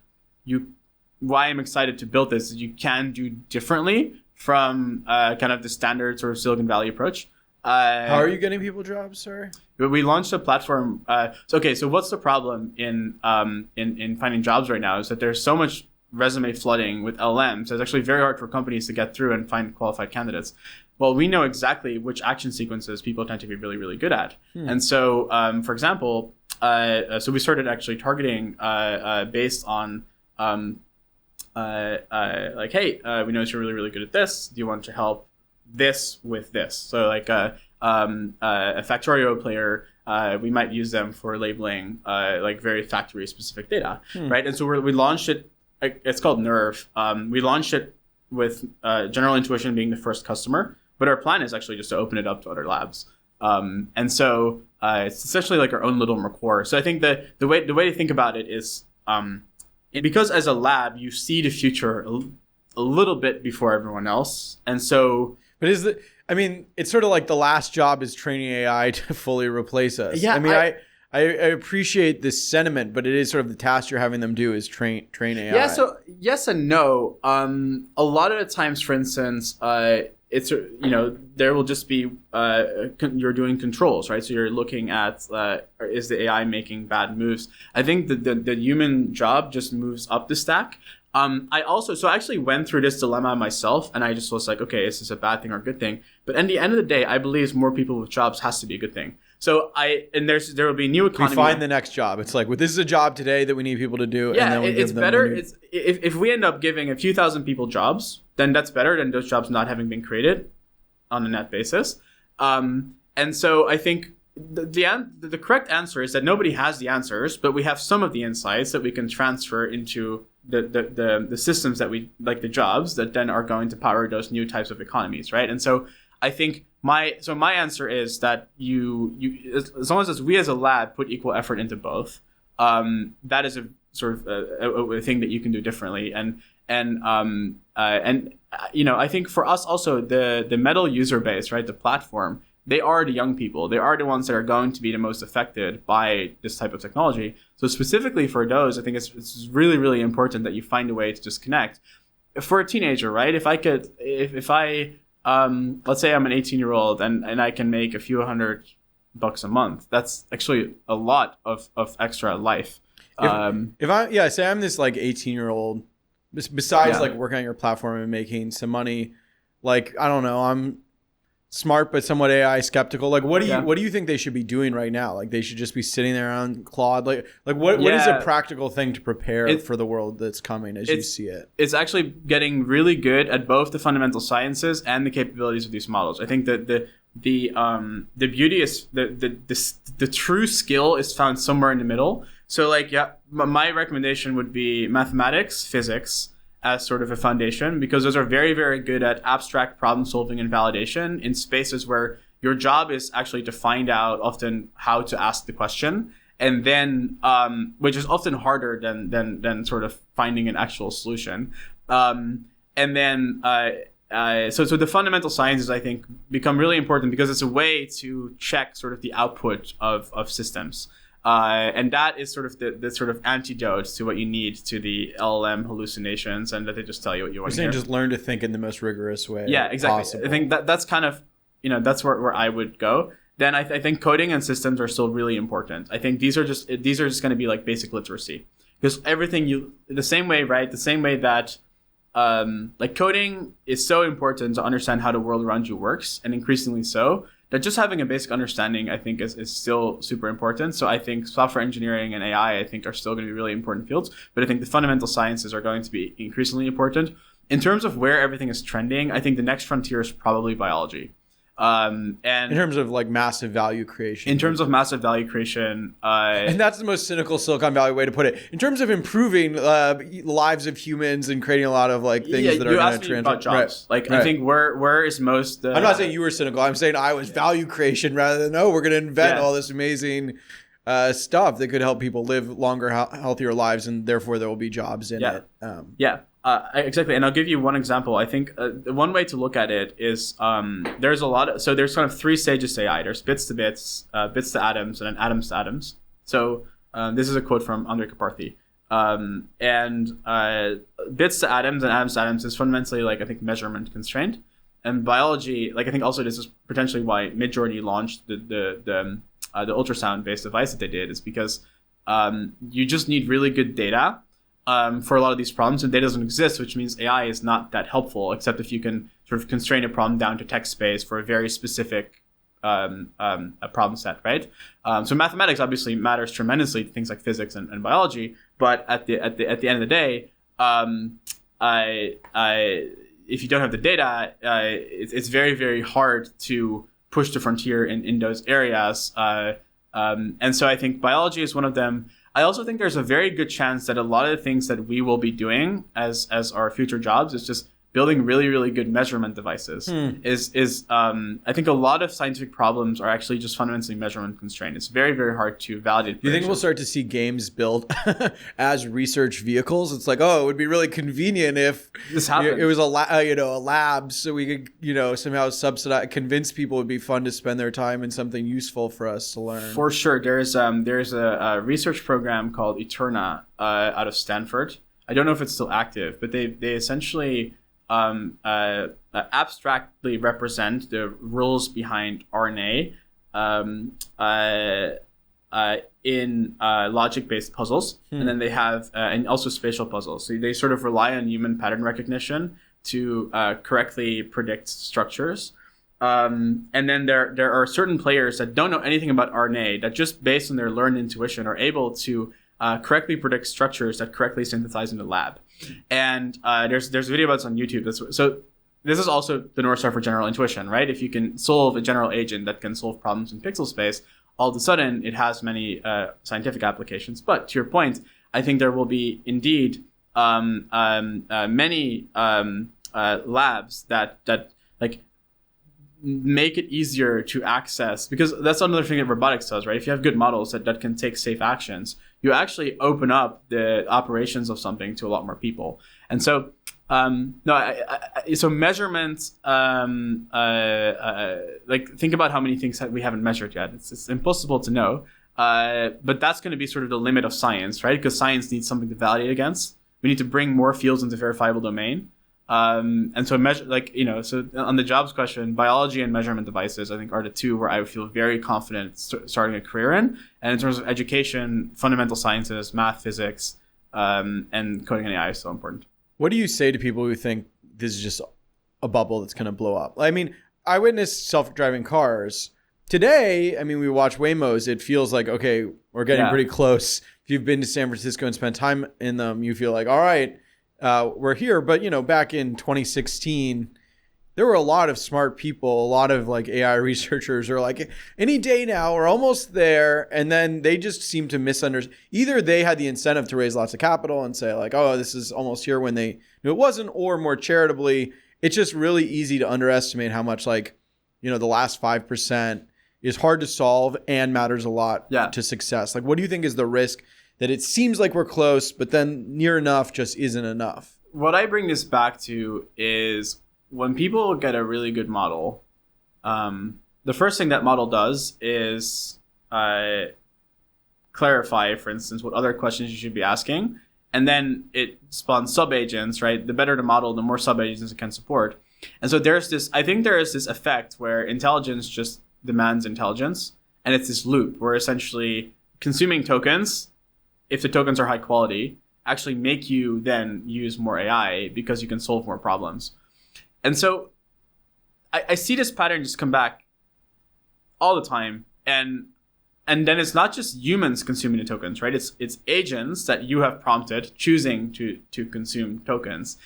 why I'm excited to build this is you can do differently from kind of the standard sort of Silicon Valley approach. How are you getting people jobs, sorry? We launched a platform. So what's the problem in finding jobs right now is that there's so much resume flooding with LLMs. It's actually very hard for companies to get through and find qualified candidates. Well, we know exactly which action sequences people tend to be really, really good at. And so, for example, so we started actually targeting based on like, hey, we noticed you're really, really good at this. Do you want to help this with this? So like a Factorio player, we might use them for labeling like very factory specific data, right? And so we launched it. It's called Nerve. We launched it with General Intuition being the first customer, but our plan is actually just to open it up to other labs. And so it's essentially like our own little Mercor. So I think the way to think about it is because as a lab you see the future a little bit before everyone else, and so. But it's sort of like the last job is training AI to fully replace us. Yeah, I appreciate this sentiment, but it is sort of the task you're having them do is train AI. Yeah, so yes and no. A lot of the times, for instance, it's there will just be you're doing controls, right? So you're looking at is the AI making bad moves? I think the human job just moves up the stack. I actually went through this dilemma myself, and I just was like, okay, is this a bad thing or a good thing? But at the end of the day, I believe more people with jobs has to be a good thing. So there will be new economy. We find the next job. It's like, well, this is a job today that we need people to do. Yeah, and then we it's better. If we end up giving a few thousand people jobs, then that's better than those jobs not having been created on a net basis. And so I think the correct answer is that nobody has the answers, but we have some of the insights that we can transfer into the systems that we like, the jobs that then are going to power those new types of economies, right? And so I think my answer is that you as long as we as a lab put equal effort into both, that is a sort of a thing that you can do differently. And I think for us also the Metal user base, right, the platform, they are the young people. They are the ones that are going to be the most affected by this type of technology. So specifically for those, I think it's really, really important that you find a way to just connect. For a teenager, right? If I let's say I'm an 18-year-old and I can make a few $100 a month, that's actually a lot of extra life. Say I'm this like 18-year-old, besides like working on your platform and making some money, like, I don't know, I'm smart but somewhat AI skeptical. Like, what do you think they should be doing right now? Like, they should just be sitting there on Claude. Like what is a practical thing to prepare for the world that's coming as you see it? It's actually getting really good at both the fundamental sciences and the capabilities of these models. I think that the beauty is the true skill is found somewhere in the middle. So like, my recommendation would be mathematics, physics, as sort of a foundation, because those are very, very good at abstract problem solving and validation in spaces where your job is actually to find out often how to ask the question, and then which is often harder than sort of finding an actual solution. So the fundamental sciences, I think, become really important because it's a way to check sort of the output of systems. And that is sort of the sort of antidote to what you need to the LLM hallucinations, and that they just tell you what you want to hear. Just learn to think in the most rigorous way. Yeah, exactly. Possible. I think that's kind of, that's where I would go. Then I think coding and systems are still really important. I think these are just going to be like basic literacy, because everything the same way that like coding is so important to understand how the world around you works, and increasingly so, that just having a basic understanding, I think, is still super important. So I think software engineering and AI, I think, are still going to be really important fields. But I think the fundamental sciences are going to be increasingly important. In terms of where everything is trending, I think the next frontier is probably biology. And in terms of like massive value creation. In terms of massive value creation. And that's the most cynical Silicon Valley way to put it. In terms of improving lives of humans and creating a lot of like things that are going to transfer. About jobs. Right. I think where is most... I'm not saying you were cynical. I'm saying I was value creation rather than, we're going to invent all this amazing stuff that could help people live longer, healthier lives, and therefore there will be jobs in it. Exactly. And I'll give you one example. I think one way to look at it is there's there's kind of three stages to AI. There's bits to bits, bits to atoms, and then atoms to atoms. So this is a quote from Andre Karpathy. Bits to atoms and atoms to atoms is fundamentally, like, I think, measurement constrained. And biology, like, I think also this is potentially why Midjourney launched the ultrasound-based device that they did, is because you just need really good data for a lot of these problems, and data doesn't exist, which means AI is not that helpful, except if you can sort of constrain a problem down to text space for a very specific a problem set, right? So mathematics obviously matters tremendously to things like physics and biology, but at the end of the day, if you don't have the data, it's very, very hard to push the frontier in those areas. And so I think biology is one of them. I also think there's a very good chance that a lot of the things that we will be doing as our future jobs is just building really, really good measurement devices. I think a lot of scientific problems are actually just fundamentally measurement constrained. It's very, very hard to validate. Do you think we'll start to see games built as research vehicles? It's like, it would be really convenient if this happened. It was a lab, so we could somehow subsidize, convince people it would be fun to spend their time in something useful for us to learn. For sure, there's a research program called Eterna out of Stanford. I don't know if it's still active, but they essentially abstractly represent the rules behind RNA in logic-based puzzles, and then they have and also spatial puzzles. So they sort of rely on human pattern recognition to correctly predict structures. And then there are certain players that don't know anything about RNA that just based on their learned intuition are able to correctly predict structures that correctly synthesize in the lab. And there's a video about this on YouTube. So this is also the North Star for general intuition, right? If you can solve a general agent that can solve problems in pixel space, all of a sudden it has many scientific applications. But to your point, I think there will be indeed many labs that like make it easier to access, because that's another thing that robotics does, right? If you have good models that can take safe actions, you actually open up the operations of something to a lot more people. And so, so measurements, like think about how many things that we haven't measured yet. It's impossible to know, but that's going to be sort of the limit of science, right? Because science needs something to validate against. We need to bring more fields into verifiable domain. And so so on the jobs question, biology and measurement devices, I think, are the two where I would feel very confident starting a career in. And in terms of education, fundamental sciences, math, physics, and coding and AI is so important. What do you say to people who think this is just a bubble that's going to blow up? I mean, I witnessed self-driving cars. Today, I mean, we watch Waymos. It feels like, okay, we're getting pretty close. If you've been to San Francisco and spent time in them, you feel like, all right, we're here. But, back in 2016, there were a lot of smart people, a lot of like AI researchers are like, any day now, we're almost there. And then they just seem to misunderstand. Either they had the incentive to raise lots of capital and say like, oh, this is almost here, when they knew it wasn't, or more charitably, it's just really easy to underestimate how much the last 5% is hard to solve and matters a lot to success. Like, what do you think is the risk that it seems like we're close, but then near enough just isn't enough? What I bring this back to is when people get a really good model, the first thing that model does is clarify, for instance, what other questions you should be asking. And then it spawns sub-agents, right? The better the model, the more sub-agents it can support. And so there is this effect where intelligence just demands intelligence. And it's this loop where essentially consuming tokens, if the tokens are high quality, actually make you then use more AI because you can solve more problems. And so I see this pattern just come back all the time. And then it's not just humans consuming the tokens, right? It's agents that you have prompted choosing to consume tokens.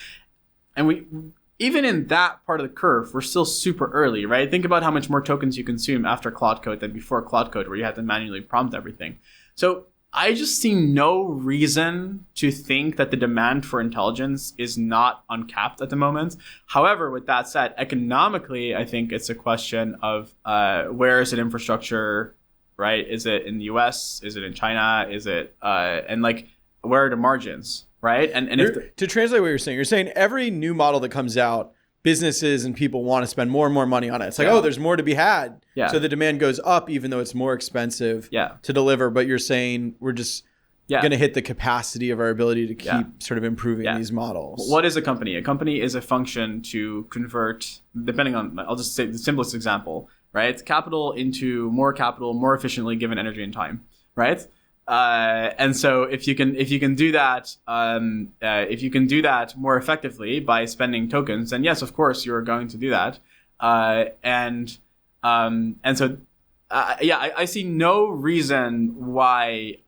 And even in that part of the curve, we're still super early, right? Think about how much more tokens you consume after Claude Code than before Claude Code, where you had to manually prompt everything. So I just see no reason to think that the demand for intelligence is not uncapped at the moment. However, with that said, economically, I think it's a question of where is it infrastructure, right? Is it in the US? Is it in China? Is it, and like, where are the margins, right? And to translate what you're saying every new model that comes out, businesses and people want to spend more and more money on it. It's like, oh, there's more to be had. Yeah. So the demand goes up, even though it's more expensive to deliver. But you're saying we're just going to hit the capacity of our ability to keep sort of improving these models. What is a company? A company is a function to convert, depending on, I'll just say the simplest example, right? Capital into more capital more efficiently given energy and time, right? And so if you can do that, if you can do that more effectively by spending tokens, then yes, of course you're going to do that. And so I see no reason why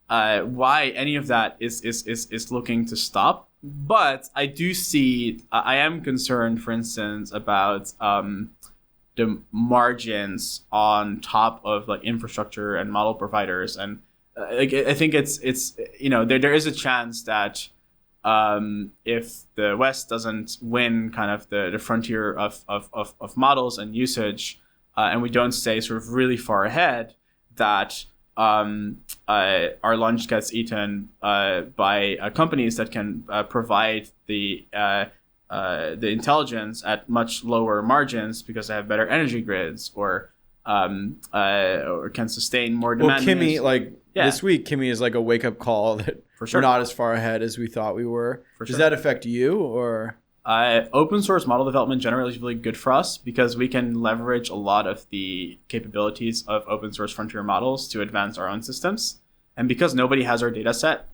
any of that is looking to stop. But I do see, I am concerned, for instance, about the margins on top of like infrastructure and model providers, and I think it's there is a chance that if the West doesn't win kind of the frontier of models and usage, and we don't stay sort of really far ahead, that our lunch gets eaten by companies that can provide the intelligence at much lower margins because they have better energy grids or can sustain more demand. Well, Kimmy, this week, Kimmy is like a wake-up call that we're not as far ahead as we thought we were. Does that affect you, or? Open source model development generally is really good for us because we can leverage a lot of the capabilities of open source frontier models to advance our own systems. And because nobody has our data set,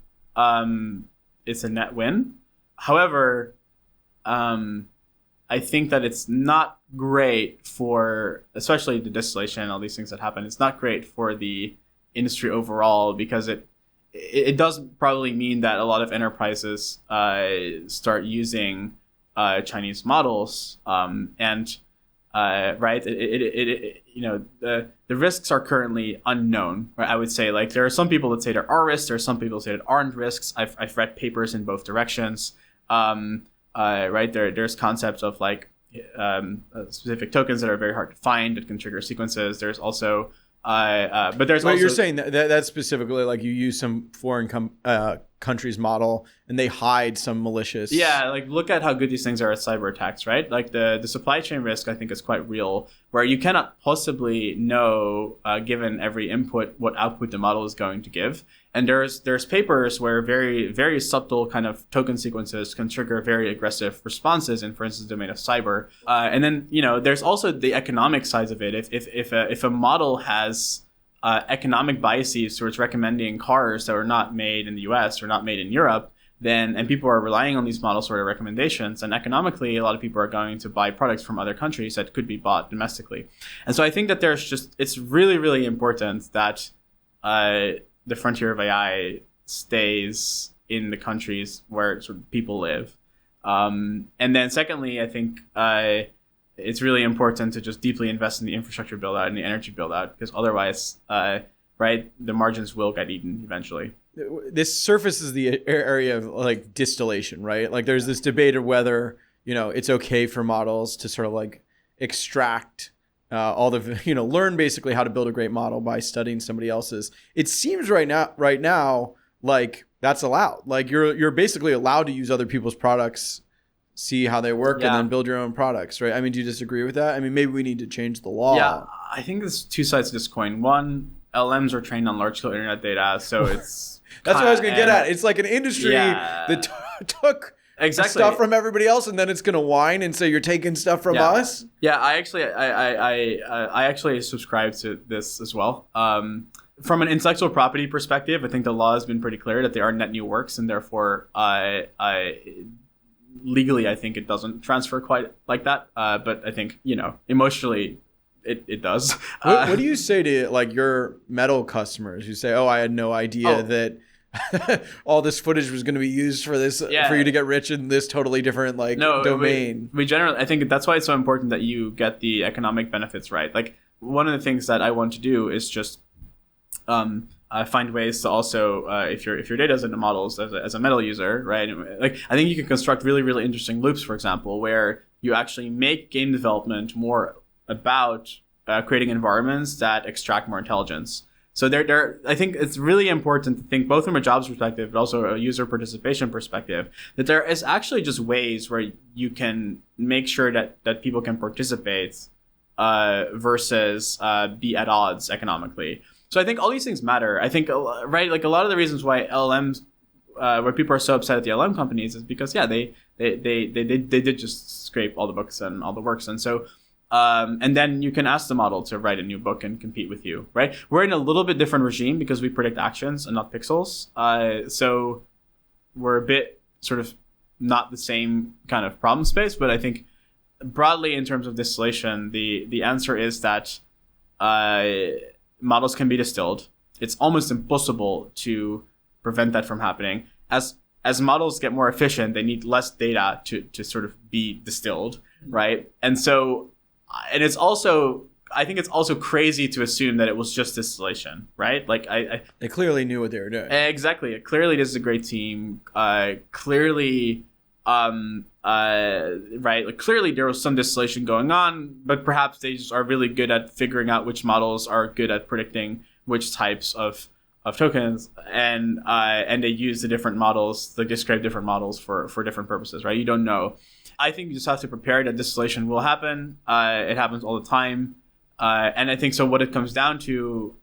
it's a net win. However, I think that it's not great for, especially the distillation and all these things that happen, it's not great for the industry overall because it does probably mean that a lot of enterprises start using Chinese models, and right, the risks are currently unknown. Right? I would say like there are some people that say there are risks, there are some people that say there aren't risks. I've read papers in both directions. Right, there's concepts of like specific tokens that are very hard to find that can trigger sequences. There's also but there's also, you're saying that specifically like you use some foreign country's model and they hide some malicious. Yeah, like look at how good these things are at cyber attacks, right? Like the supply chain risk I think is quite real, where you cannot possibly know given every input what output the model is going to give. And there's papers where very, very subtle kind of token sequences can trigger very aggressive responses in, for instance, the domain of cyber. And then there's also the economic sides of it. If a model has economic biases towards recommending cars that are not made in the US or not made in Europe, and people are relying on these models for their recommendations, and economically a lot of people are going to buy products from other countries that could be bought domestically. And so I think that it's really, really important that the frontier of AI stays in the countries where sort of people live. And then secondly, I think it's really important to just deeply invest in the infrastructure build out and the energy build out, because otherwise, right, the margins will get eaten eventually. This surfaces the area of like distillation, right? Like there's this debate of whether, it's okay for models to sort of like extract all the, learn basically how to build a great model by studying somebody else's. It seems right now, like that's allowed. Like you're basically allowed to use other people's products, see how they work, and then build your own products, right? I mean, do you disagree with that? I mean, maybe we need to change the law. Yeah, I think there's two sides to this coin. One, LMs are trained on large-scale internet data, so it's... That's what I was going to get at. It's like an industry that took stuff from everybody else, and then it's going to whine and say, you're taking stuff from us? Yeah, I actually subscribe to this as well. From an intellectual property perspective, I think the law has been pretty clear that they are net new works, and therefore legally, I think it doesn't transfer quite like that. But I think, emotionally, it does. What do you say to like your metal customers who say, "Oh, I had no idea that all this footage was going to be used for this for you to get rich in this totally different domain. We generally, I think that's why it's so important that you get the economic benefits right. Like one of the things that I want to do is just find ways to also if your data is into models as a metal user, right? Like I think you can construct really, really interesting loops, for example, where you actually make game development more about creating environments that extract more intelligence. So I think it's really important to think both from a jobs perspective, but also a user participation perspective, that there is actually just ways where you can make sure that people can participate versus be at odds economically. So I think all these things matter. I think, right, like a lot of the reasons why LLMs, where people are so upset at the LLM companies is because, they did just scrape all the books and all the works. And so, and then you can ask the model to write a new book and compete with you, right? We're in a little bit different regime because we predict actions and not pixels. So we're a bit sort of not the same kind of problem space, but I think broadly in terms of distillation, the answer is that models can be distilled. It's almost impossible to prevent that from happening. As models get more efficient, they need less data to sort of be distilled, right? And so, and it's also, I think it's also crazy to assume that it was just distillation, right? Like they clearly knew what they were doing. Exactly. Clearly, this is a great team. Clearly, right? Like clearly there was some distillation going on, but perhaps they just are really good at figuring out which models are good at predicting which types of tokens, and they use the different models, they describe different models for different purposes, right? You don't know. I think you just have to prepare that distillation will happen. It happens all the time. And I think so what it comes down to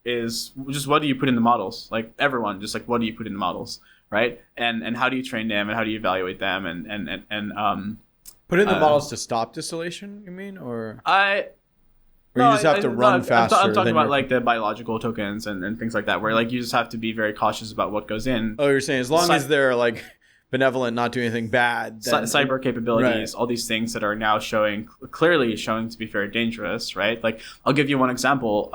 is just what do you put in the models? Like everyone, just like what do you put in the models, right? And how do you train them and how do you evaluate them and put in the models to stop distillation, you mean? Or you no, just have to run faster. I'm talking about like the biological tokens and things like that, where like you just have to be very cautious about what goes in. Oh, you're saying as long as they're like benevolent, not doing anything bad. Then, cyber capabilities, right. All these things that are now clearly showing to be very dangerous, right? Like I'll give you one example.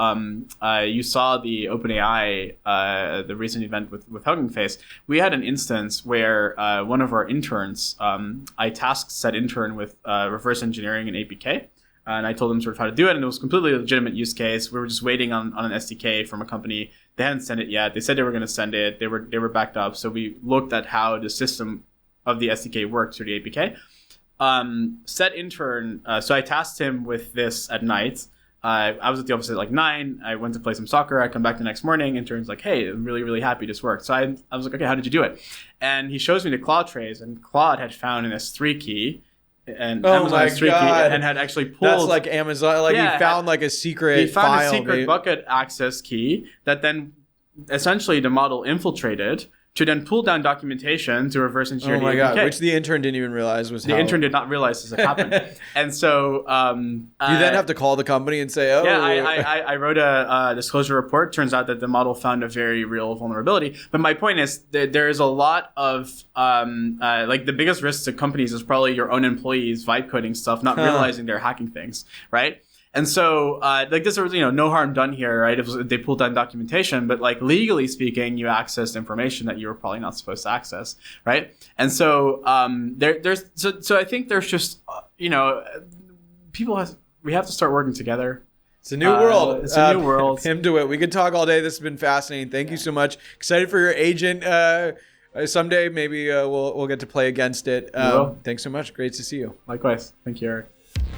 You saw the OpenAI, the recent event with Hugging Face. We had an instance where one of our interns, I tasked said intern with reverse engineering an APK. And I told them sort of how to do it, and it was a completely legitimate use case. We were just waiting on an SDK from a company. They hadn't sent it yet. They said they were going to send it. They were backed up. So we looked at how the system of the SDK worked through the APK. Said intern, so I tasked him with this at night. I was at the office at like 9. I went to play some soccer. I come back the next morning. Intern's like, hey, I'm really, really happy this worked. So I was like, okay, how did you do it? And he shows me the Claude trace, and Claude had found an S3 key. And Amazon S3 key and had actually pulled. That's like Amazon. Like he found like a secret. He found file, a secret bucket access key that then essentially the model infiltrated to then pull down documentation to reverse engineer. Oh my god! Which the intern didn't even realize was. The intern did not realize this had happened, and so you then have to call the company and say, "Oh." Yeah, I wrote a disclosure report. Turns out that the model found a very real vulnerability. But my point is that there is a lot of like the biggest risk to companies is probably your own employees vibe coding stuff, not realizing they're hacking things, right? And so, like this was, no harm done here, right? They pulled down documentation, but like legally speaking, you accessed information that you were probably not supposed to access, right? And so, so I think there's just, we have to start working together. It's a new world. It's a new world. Pim de Witte. We could talk all day. This has been fascinating. Thank you so much. Excited for your agent. Someday, maybe we'll get to play against it. Thanks so much. Great to see you. Likewise. Thank you, Eric.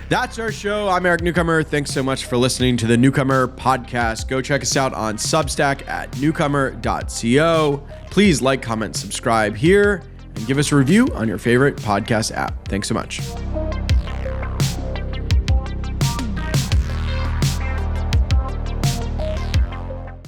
That's our show. I'm Eric Newcomer. Thanks so much for listening to the Newcomer Podcast. Go check us out on Substack at newcomer.co. Please like, comment, subscribe here, and give us a review on your favorite podcast app. Thanks so much.